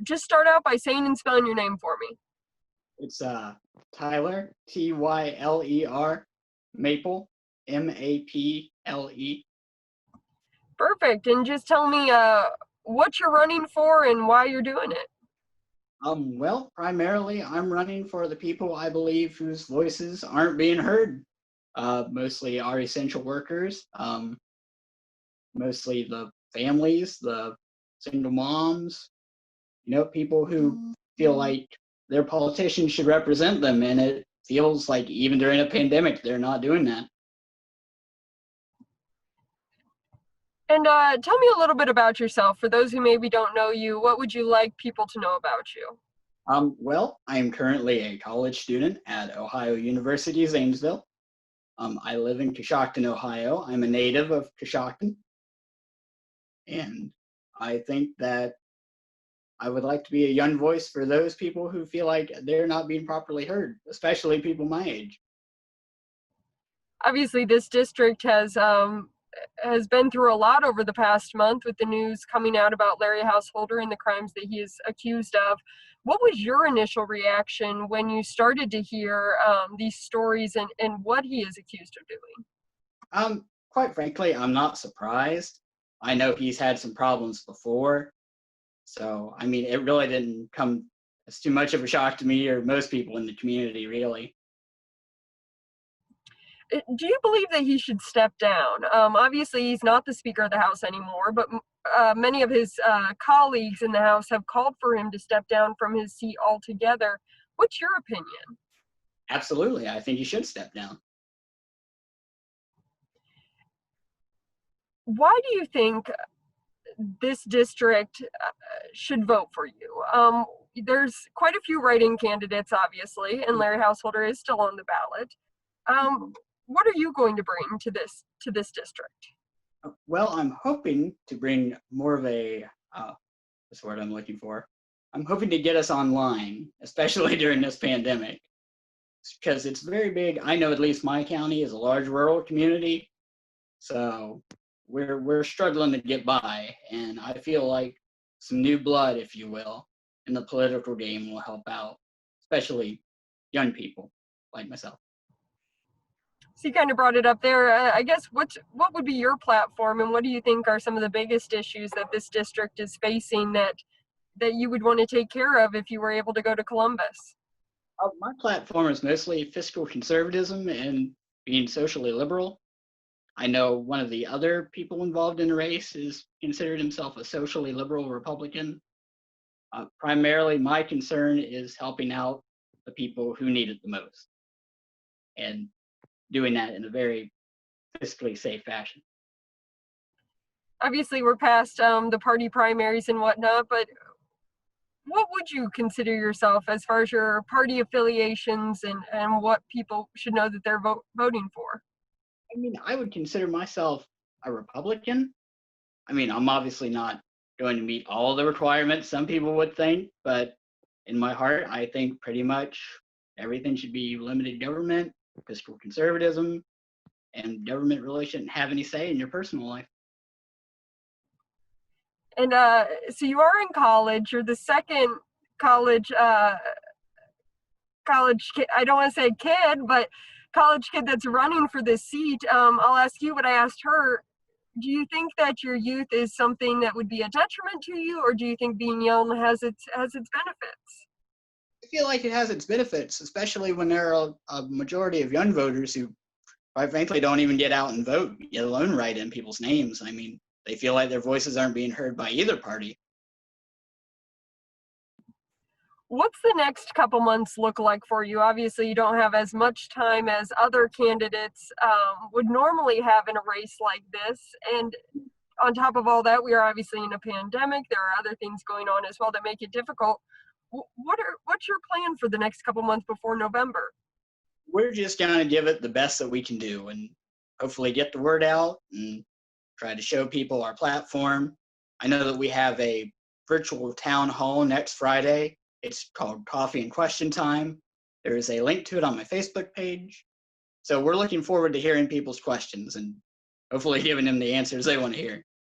just start out by saying and spelling your name for me. It's Tyler, Tyler, Maple, Maple. Perfect. And just tell me what you're running for and why you're doing it. Well, primarily I'm running for the people I believe whose voices aren't being heard. Mostly our essential workers, mostly the families, the single moms, people who feel like their politicians should represent them, and it feels like even during a pandemic, they're not doing that. And tell me a little bit about yourself. For those who maybe don't know you, what would you like people to know about you? Well, I am currently a college student at Ohio University, Zanesville. I live in Coshocton, Ohio. I'm a native of Coshocton. And I think that I would like to be a young voice for those people who feel like they're not being properly heard, especially people my age. Obviously, this district has been through a lot over the past month with the news coming out about Larry Householder and the crimes that he is accused of. What was your initial reaction when you started to hear these stories and what he is accused of doing? Quite frankly, I'm not surprised. I know he's had some problems before. So, I mean, it really didn't come as too much of a shock to me or most people in the community, really. Do you believe that he should step down? Obviously, he's not the Speaker of the House anymore, but many of his colleagues in the House have called for him to step down from his seat altogether. What's your opinion? Absolutely. I think he should step down. Why do you think this district should vote for you? There's quite a few write-in candidates, obviously, and Larry Householder is still on the ballot. What are you going to bring to this district? Well, I'm hoping to bring more of a, what's the word I'm looking for? I'm hoping to get us online, especially during this pandemic, because it's very big. I know at least my county is a large rural community, so we're struggling to get by, and I feel like some new blood, if you will, in the political game will help out, especially young people like myself. So you kind of brought it up there. I guess what would be your platform, and what do you think are some of the biggest issues that this district is facing that you would want to take care of if you were able to go to Columbus? My platform is mostly fiscal conservatism and being socially liberal. I know one of the other people involved in the race is considered himself a socially liberal Republican. Primarily, my concern is helping out the people who need it the most, and doing that in a very fiscally safe fashion. Obviously, we're past the party primaries and whatnot, but what would you consider yourself as far as your party affiliations and what people should know that they're voting for? I mean, I would consider myself a Republican. I mean, I'm obviously not going to meet all the requirements some people would think, but in my heart, I think pretty much everything should be limited government, fiscal conservatism, and government really shouldn't have any say in your personal life. And so you are in college. You're the second college kid. I don't want to say kid, but college kid that's running for this seat. I'll ask you what I asked her. Do you think that your youth is something that would be a detriment to you, or do you think being young has its benefits? I feel like it has its benefits, especially when there are a majority of young voters who, quite frankly, don't even get out and vote, let alone write in people's names. I mean, they feel like their voices aren't being heard by either party. What's the next couple months look like for you? Obviously, you don't have as much time as other candidates would normally have in a race like this. And on top of all that, we are obviously in a pandemic. There are other things going on as well that make it difficult. What's your plan for the next couple months before November? We're just going to give it the best that we can do and hopefully get the word out and try to show people our platform. I know that we have a virtual town hall next Friday. It's called Coffee and Question Time. There is a link to it on my Facebook page. So we're looking forward to hearing people's questions and hopefully giving them the answers they want to hear.